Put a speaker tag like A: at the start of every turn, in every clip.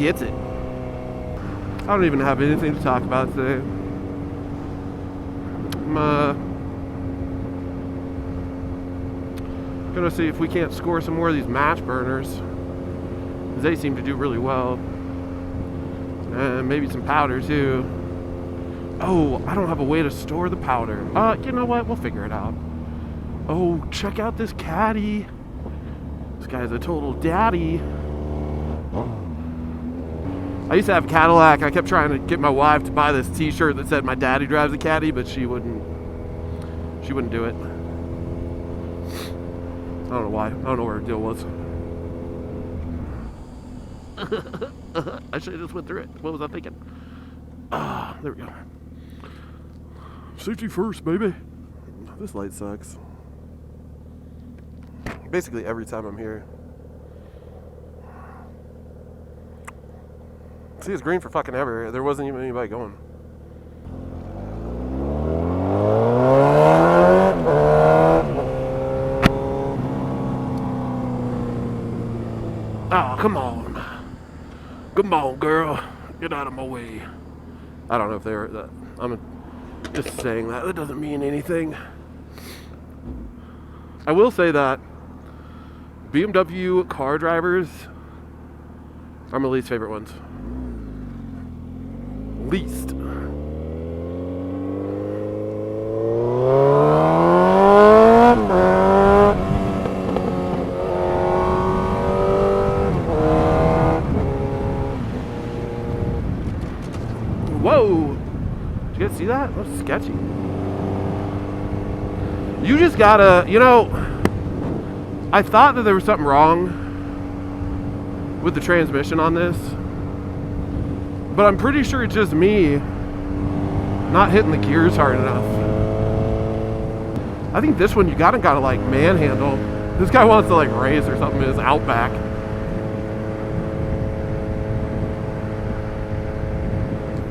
A: gets it. I don't even have anything to talk about today. I'm gonna see if we can't score some more of these match burners. They seem to do really well. And maybe some powder too. Oh, I don't have a way to store the powder. You know what? We'll figure it out. Oh, check out this caddy. This guy's a total daddy. I used to have a Cadillac. I kept trying to get my wife to buy this t-shirt that said my daddy drives a caddy, but she wouldn't do it. I don't know why. I don't know where her deal was. I should have just went through it. What was I thinking? There we go. Safety first, baby. This light sucks. Basically every time I'm here. See, it's green for fucking ever. There wasn't even anybody going. Oh, come on. Come on, girl. Get out of my way. I don't know if they were that. I'm just saying that. That doesn't mean anything. I will say that BMW car drivers are my least favorite ones. Least. Whoa! Did you guys see that? That was sketchy. You just gotta, you know, I thought that there was something wrong with the transmission on this, but I'm pretty sure it's just me not hitting the gears hard enough. I think this one you gotta like manhandle. This guy wants to like race or something in his Outback.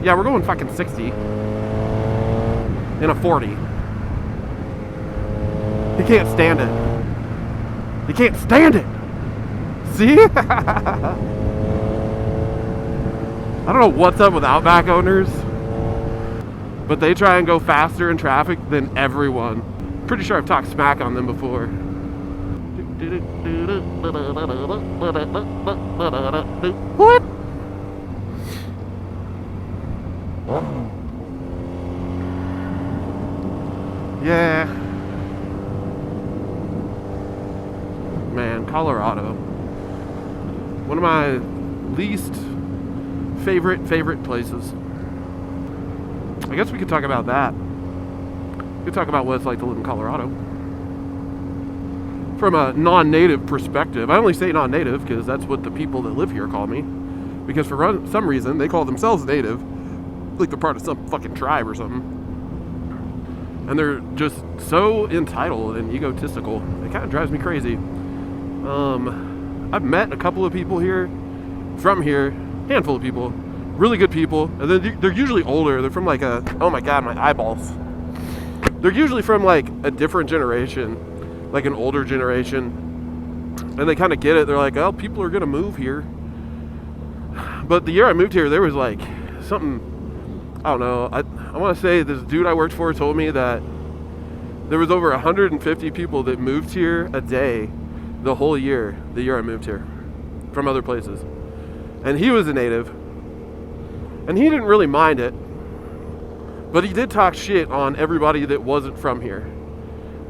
A: Yeah, we're going fucking 60 in a 40. He can't stand it. He can't stand it. See? I don't know what's up with Outback owners, but they try and go faster in traffic than everyone. Pretty sure I've talked smack on them before. What? Yeah. Man, Colorado. One of my least favorite places. I guess we could talk about that. We could talk about what it's like to live in Colorado. From a non-native perspective. I only say non-native because that's what the people that live here call me. Because for some reason, they call themselves native. Like they're part of some fucking tribe or something. And they're just so entitled and egotistical. It kind of drives me crazy. I've met a couple of people here, from here, handful of people, really good people, and then they're usually older. They're from like oh my god, my eyeballs. They're usually from like a different generation, like an older generation, and they kind of get it. They're like, oh, people are gonna move here. But the year I moved here, there was like something, I don't know, I want to say this dude I worked for told me that there was over 150 people that moved here a day the whole year, the year I moved here, from other places. And he was a native, and he didn't really mind it, but he did talk shit on everybody that wasn't from here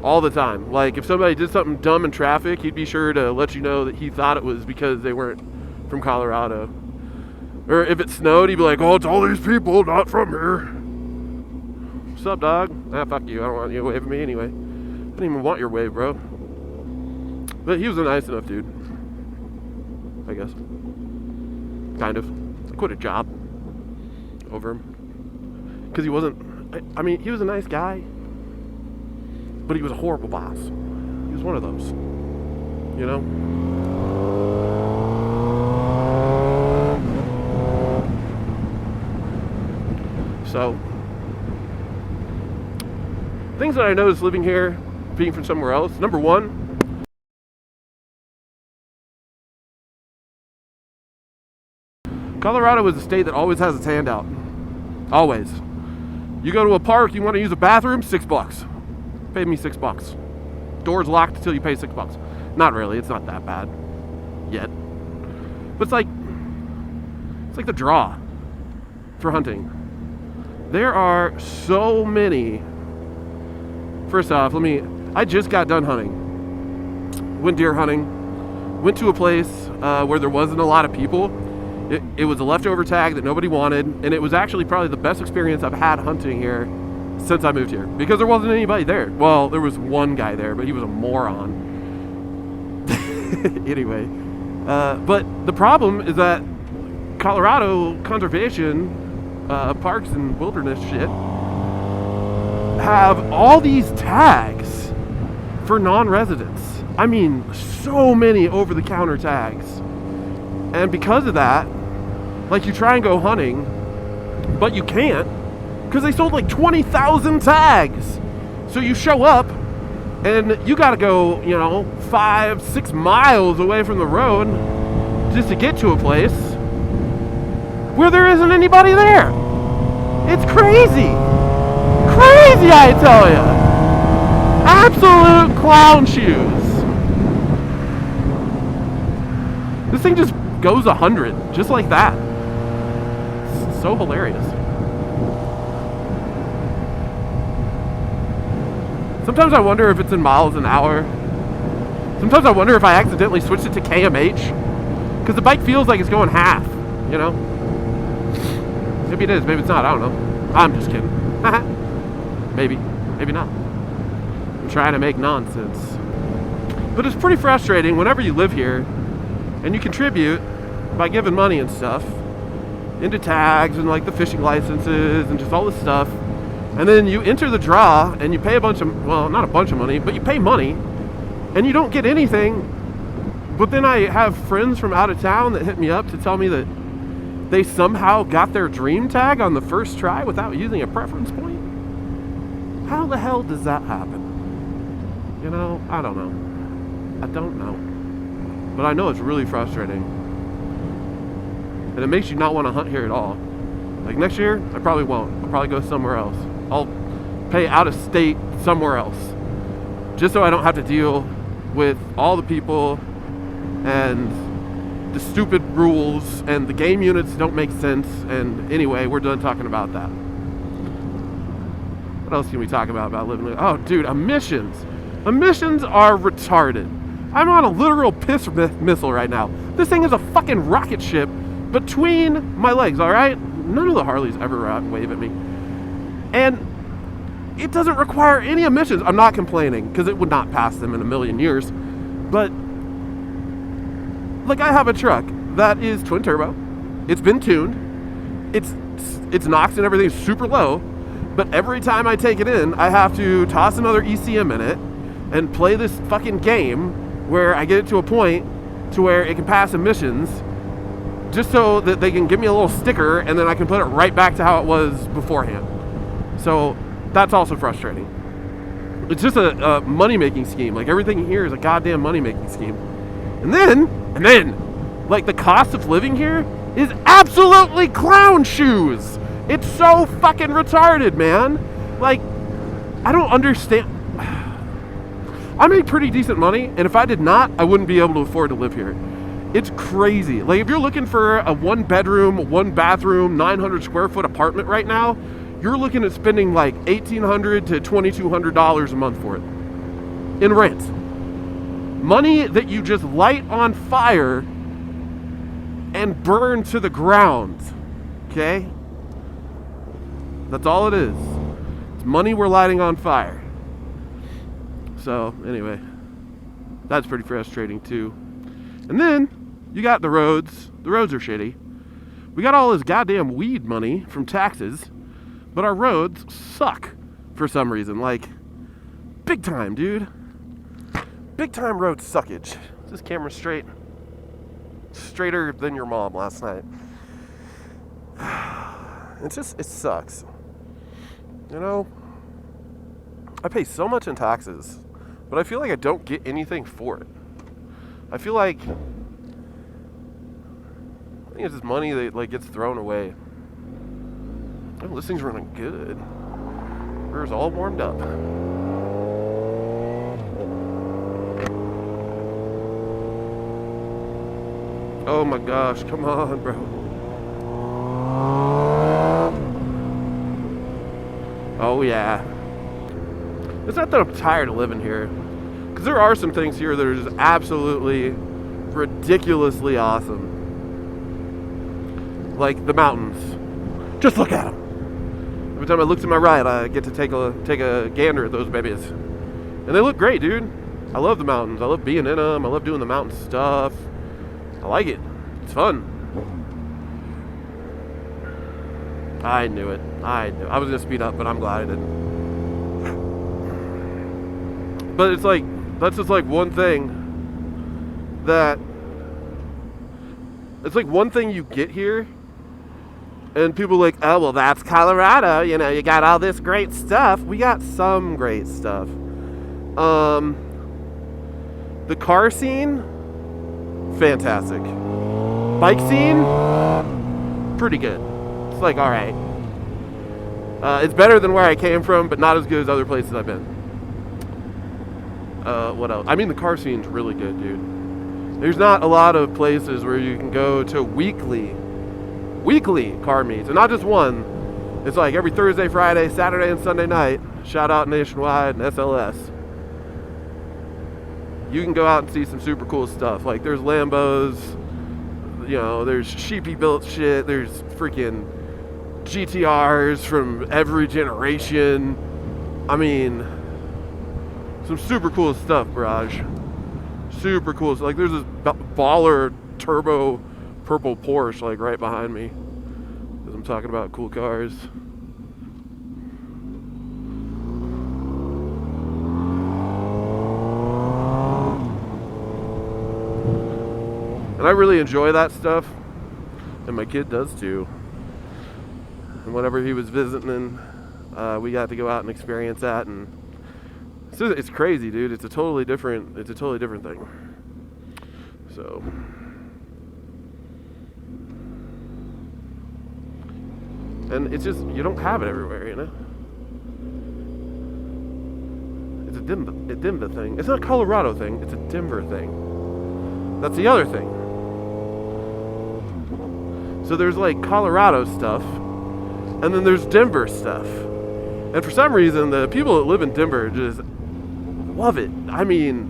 A: all the time. Like if somebody did something dumb in traffic, he'd be sure to let you know that he thought it was because they weren't from Colorado. Or if it snowed, he'd be like, oh, it's all these people not from here. What's up, dog? Ah, fuck you. I don't want you to wave at me anyway. I don't even want your wave, bro. But he was a nice enough dude. I guess. Kind of. I quit a job over him. Because he wasn't... I mean, he was a nice guy. But he was a horrible boss. He was one of those. You know? So, things that I noticed living here, being from somewhere else. Number one, Colorado is a state that always has its hand out. Always. You go to a park, you want to use a bathroom, $6. Pay me $6. Doors locked until you pay $6. Not really, it's not that bad. Yet. But it's like the draw for hunting. There are so many. First off, I just got done hunting. Went deer hunting. Went to a place where there wasn't a lot of people. It was a leftover tag that nobody wanted, and it was actually probably the best experience I've had hunting here since I moved here, because there wasn't anybody there. Well, there was one guy there, but he was a moron. Anyway, but the problem is that Colorado conservation parks and wilderness shit have all these tags for non-residents. I mean, so many over-the-counter tags. And because of that, like, you try and go hunting, but you can't, because they sold like 20,000 tags. So you show up, and you gotta go, 5-6 miles away from the road just to get to a place where there isn't anybody there. It's crazy. Crazy, I tell you. Absolute clown shoes. This thing just goes 100, just like that. It's so hilarious. Sometimes I wonder if it's in miles an hour. Sometimes I wonder if I accidentally switched it to KMH, because the bike feels like it's going half, Maybe it is, maybe it's not, I don't know. I'm just kidding. Maybe not. I'm trying to make nonsense. But it's pretty frustrating whenever you live here and you contribute by giving money and stuff into tags and like the fishing licenses and just all this stuff, and then you enter the draw and you pay not a bunch of money, but you pay money and you don't get anything. But then I have friends from out of town that hit me up to tell me that they somehow got their dream tag on the first try without using a preference point. How the hell does that happen? I don't know. But I know it's really frustrating. And it makes you not want to hunt here at all. Like next year, I probably won't. I'll probably go somewhere else. I'll pay out of state somewhere else. Just so I don't have to deal with all the people and the stupid rules and the game units don't make sense. And anyway, we're done talking about that. What else can we talk about living? Oh, dude, emissions. Emissions are retarded. I'm on a literal piss missile right now. This thing is a fucking rocket ship between my legs, all right? None of the Harleys ever wave at me. And it doesn't require any emissions. I'm not complaining, because it would not pass them in a million years. But, like, I have a truck that is twin turbo. It's been tuned. Its NOx and everything is super low. But every time I take it in, I have to toss another ECM in it and play this fucking game where I get it to a point to where it can pass emissions, just so that they can give me a little sticker and then I can put it right back to how it was beforehand. So that's also frustrating. It's just a money-making scheme. Like, everything here is a goddamn money-making scheme. And then, like, the cost of living here is absolutely clown shoes. It's so fucking retarded, man. Like, I don't understand. I make pretty decent money, and if I did not, I wouldn't be able to afford to live here. It's crazy. Like, if you're looking for a 1-bedroom, 1-bathroom, 900 square foot apartment right now, you're looking at spending like $1,800 to $2,200 a month for it in rent. Money that you just light on fire and burn to the ground. Okay? That's all it is. It's money we're lighting on fire. So, anyway, that's pretty frustrating too. And then, you got the roads. The roads are shitty. We got all this goddamn weed money from taxes, but our roads suck for some reason. Like, big time, dude. Big time road suckage. Is this camera straight? Straighter than your mom last night. It sucks. I pay so much in taxes, but I feel like I don't get anything for it. I feel like think it's just money that like gets thrown away. Oh, this thing's running good. Rear's all warmed up. Oh my gosh, come on, bro. Oh yeah. It's not that I'm tired of living here, because there are some things here that are just absolutely ridiculously awesome. Like the mountains. Just look at them. Every time I look to my right, I get to take a gander at those babies. And they look great, dude. I love the mountains. I love being in them. I love doing the mountain stuff. I like it. It's fun. I knew it. I was going to speed up, but I'm glad I didn't. But it's like, that's just like one thing that, it's like one thing you get here, and people are like, oh, well, that's Colorado. You know, you got all this great stuff. We got some great stuff. The car scene, fantastic. Bike scene, pretty good. It's like, all right. It's better than where I came from, but not as good as other places I've been. What else? I mean, the car scene's really good, dude. There's not a lot of places where you can go to weekly car meets, and not just one. It's like every Thursday, Friday, Saturday, and Sunday night. Shout out Nationwide and SLS. You can go out and see some super cool stuff. Like there's Lambos, you know, there's sheepy built shit, there's freaking GTRs from every generation. I mean, some super cool stuff, Barrage. Super cool. So, like there's this baller turbo purple Porsche like right behind me, as I'm talking about cool cars. And I really enjoy that stuff, and my kid does too. And whenever he was visiting, we got to go out and experience that, and it's crazy, dude. It's a totally different thing. So, and it's just, you don't have it everywhere, you know. It's a Denver thing. It's not a Colorado thing. It's a Denver thing. That's the other thing. So there's like Colorado stuff, and then there's Denver stuff. And for some reason, the people that live in Denver just love it. I mean,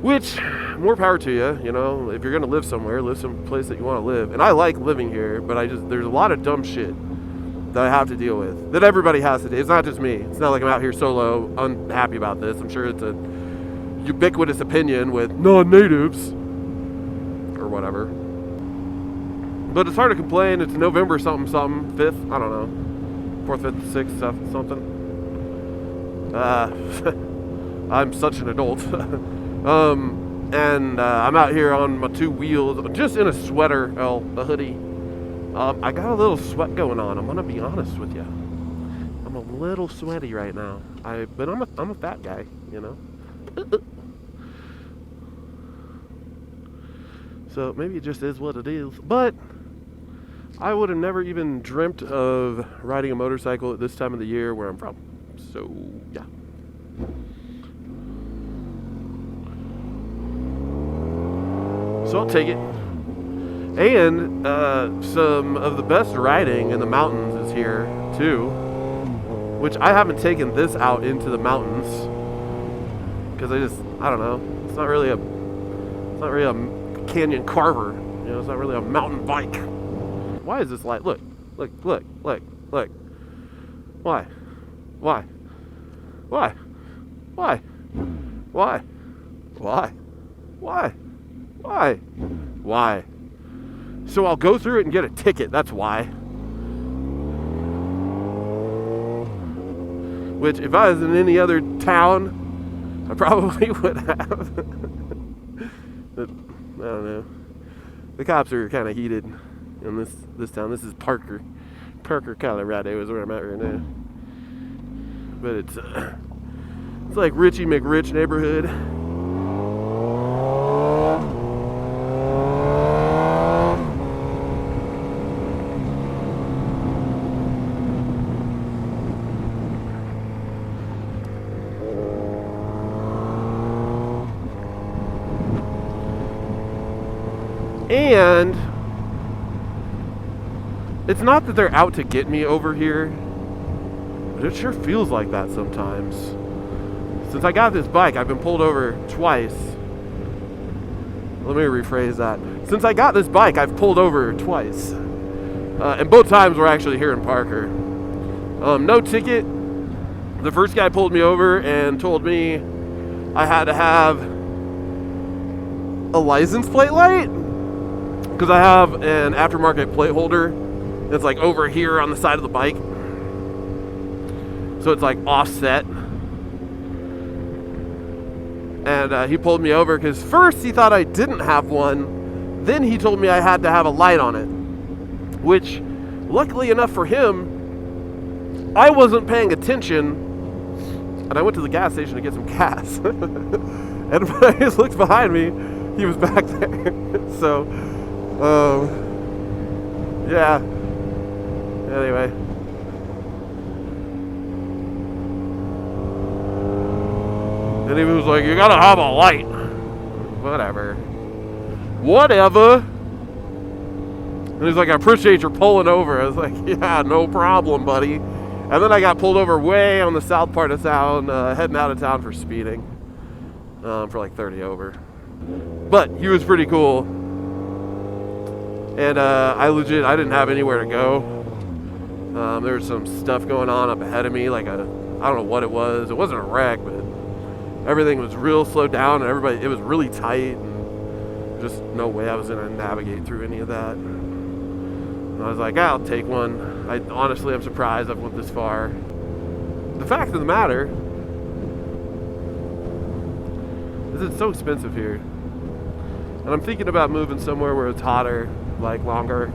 A: which, more power to you, you know. If you're going to live somewhere, live someplace that you want to live. And I like living here, but there's a lot of dumb shit that I have to deal with, that everybody has to do. It's not just me. It's not like I'm out here solo, unhappy about this. I'm sure it's a ubiquitous opinion with non-natives, or whatever. But it's hard to complain. It's November something, 5th, I don't know. 4th, 5th, 6th, something. I'm such an adult. And I'm out here on my two wheels, just in a sweater, a hoodie. I got a little sweat going on. I'm gonna be honest with you. I'm a little sweaty right now. But I'm a fat guy, you know. So maybe it just is what it is. But I would have never even dreamt of riding a motorcycle at this time of the year where I'm from. So yeah. So I'll take it. And some of the best riding in the mountains is here too, which I haven't taken this out into the mountains because I don't know. It's not really a canyon carver. You know, it's not really a mountain bike. Why is this light? Look. Why? So I'll go through it and get a ticket, that's why. Which, if I was in any other town, I probably would have. But, I don't know. The cops are kind of heated in this town. This is Parker, Colorado is where I'm at right now. But it's like Richie McRich neighborhood. And it's not that they're out to get me over here, but it sure feels like that sometimes. Since I got this bike, I've been pulled over twice. Let me rephrase that. Since I got this bike, I've pulled over twice. And both times were actually here in Parker. No ticket. The first guy pulled me over and told me I had to have a license plate light because I have an aftermarket plate holder. It's like over here on the side of the bike. So it's like offset. And he pulled me over because first he thought I didn't have one. Then he told me I had to have a light on it. Which, luckily enough for him, I wasn't paying attention. And I went to the gas station to get some gas. And when I just looked behind me, he was back there. So, yeah. Anyway. And he was like, you gotta have a light. Whatever. And he's like, I appreciate your pulling over. I was like, yeah, no problem, buddy. And then I got pulled over way on the south part of town, heading out of town for speeding. For like 30 over. But he was pretty cool. And I didn't have anywhere to go. There was some stuff going on up ahead of me, like I don't know what it was. It wasn't a wreck, but everything was real slowed down, and it was really tight, and just no way I was gonna navigate through any of that. And I was like, I'll take one. Honestly, I'm surprised I've went this far. The fact of the matter is it's so expensive here. And I'm thinking about moving somewhere where it's hotter, like longer.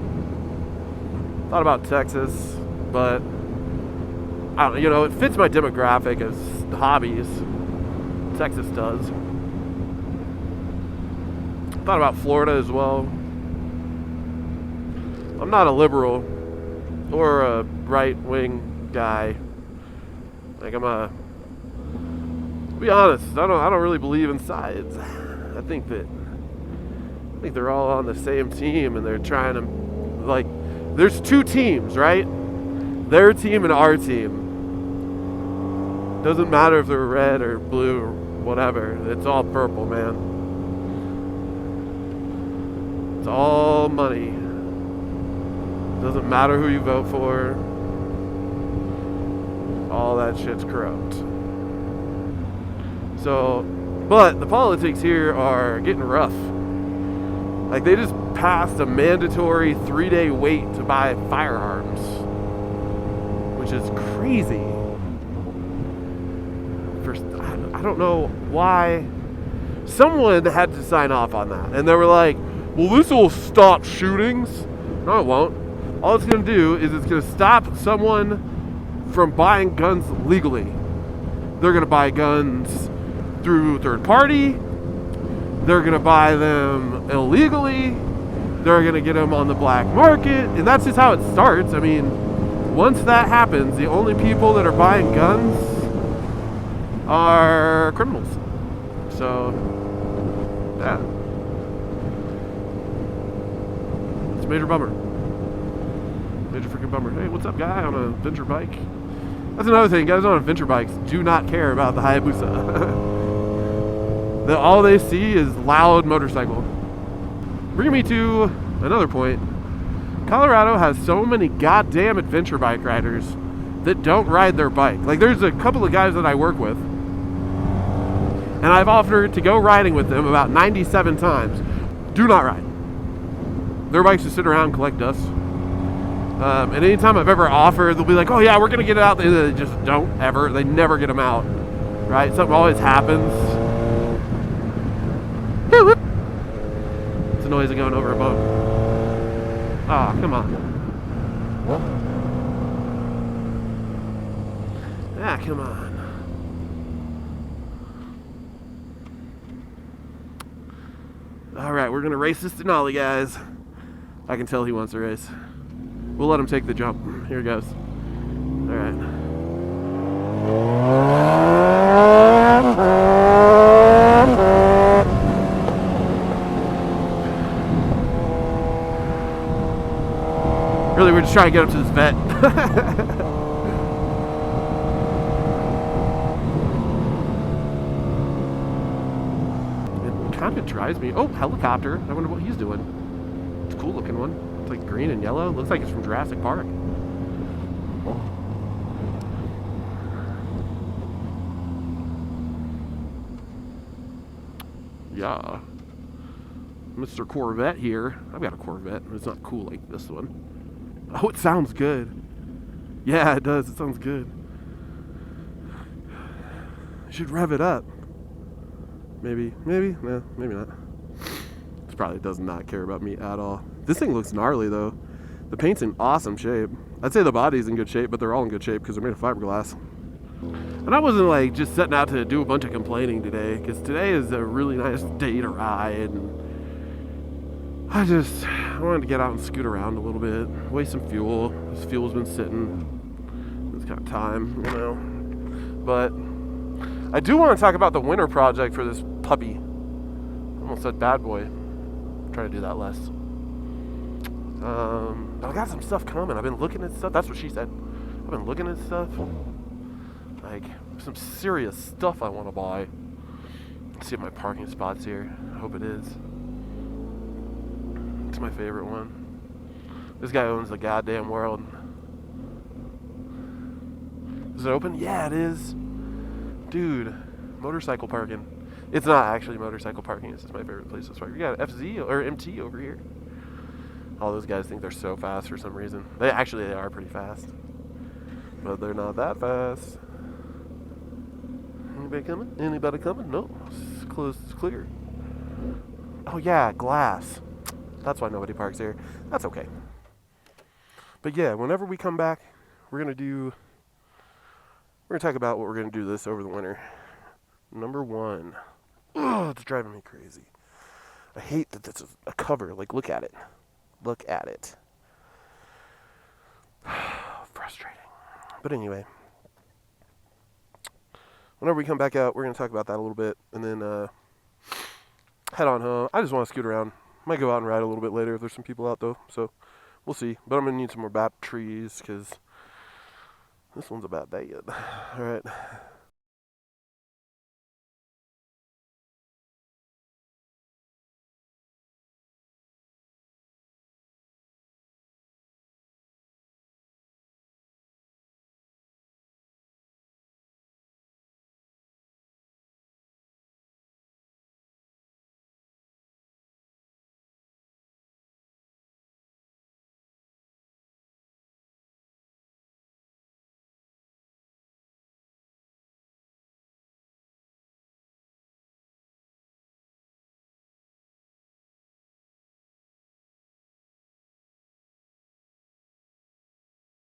A: Thought about Texas, but I don't, it fits my demographic as hobbies. Texas does. Thought about Florida as well. I'm not a liberal or a right-wing guy. Like to be honest, I don't really believe in sides. I think they're all on the same team, and they're trying to, like, there's two teams, right? Their team and our team. Doesn't matter if they're red or blue or whatever. It's all purple, man. It's all money. Doesn't matter who you vote for. All that shit's corrupt. So, but the politics here are getting rough. Like, they just passed a mandatory 3-day wait to buy firearms, which is crazy. I don't know why. Someone had to sign off on that, and they were like, well, this will stop shootings. No, it won't. All it's going to do is it's going to stop someone from buying guns legally. They're going to buy guns through third party. They're going to buy them illegally. They're going to get them on the black market. And that's just how it starts. I mean, once that happens, the only people that are buying guns are criminals. So, yeah. It's a major bummer. Major freaking bummer. Hey, what's up, guy on a venture bike? That's another thing. Guys on venture bikes do not care about the Hayabusa. All they see is loud motorcycle. Bring me to another point. Colorado has so many goddamn adventure bike riders that don't ride their bike. Like, there's a couple of guys that I work with, and I've offered to go riding with them about 97 times. Do not ride. Their bikes just sit around and collect dust. And anytime I've ever offered, they'll be like, oh yeah, we're going to get it out. They just don't ever. They never get them out. Right? Something always happens. It's a noise of going over a boat. Oh, come on. Ah, come on. Alright, we're going to race this Denali, guys. I can tell he wants to race. We'll let him take the jump. Here it goes. Alright. Really, we're just trying to get up to this vet. It kind of drives me. Oh, helicopter. I wonder what he's doing. It's a cool looking one. It's like green and yellow. Looks like it's from Jurassic Park. Yeah. Mr. Corvette here. I've got a Corvette. It's not cool like this one. Oh, it sounds good. Yeah, it does. It sounds good. I should rev it up. Maybe. No, maybe not. This probably does not care about me at all. This thing looks gnarly, though. The paint's in awesome shape. I'd say the body's in good shape, but they're all in good shape because they're made of fiberglass. And I wasn't like just setting out to do a bunch of complaining today, because today is a really nice day to ride. And I wanted to get out and scoot around a little bit, waste some fuel. This fuel's been sitting. It's got time, you know. But I do want to talk about the winter project for this puppy. I almost said bad boy. Try to do that less. I got some stuff coming. I've been looking at stuff. That's what she said. I've been looking at stuff. Like, some serious stuff I want to buy. Let's see if my parking spot's here. I hope it is. It's my favorite one. This guy owns the goddamn world. Is it open? Yeah, it is. Dude, motorcycle parking. It's not actually motorcycle parking. This is my favorite place to park. You got FZ or MT over here. All those guys think they're so fast for some reason. They are pretty fast. But they're not that fast. Anybody coming? Anybody coming? No. It's closed. It's clear. Oh yeah, glass. That's why nobody parks here. That's okay. But yeah, whenever we come back, we're gonna talk about what we're gonna do this over the winter. Number one. Oh, it's driving me crazy. I hate that this is a cover. Like, look at it. Look at it. Frustrating. But anyway, whenever we come back out, we're going to talk about that a little bit, and then head on home. I just want to scoot around. Might go out and ride a little bit later if there's some people out, though, so we'll see. But I'm going to need some more batteries, because this one's about dead. All right.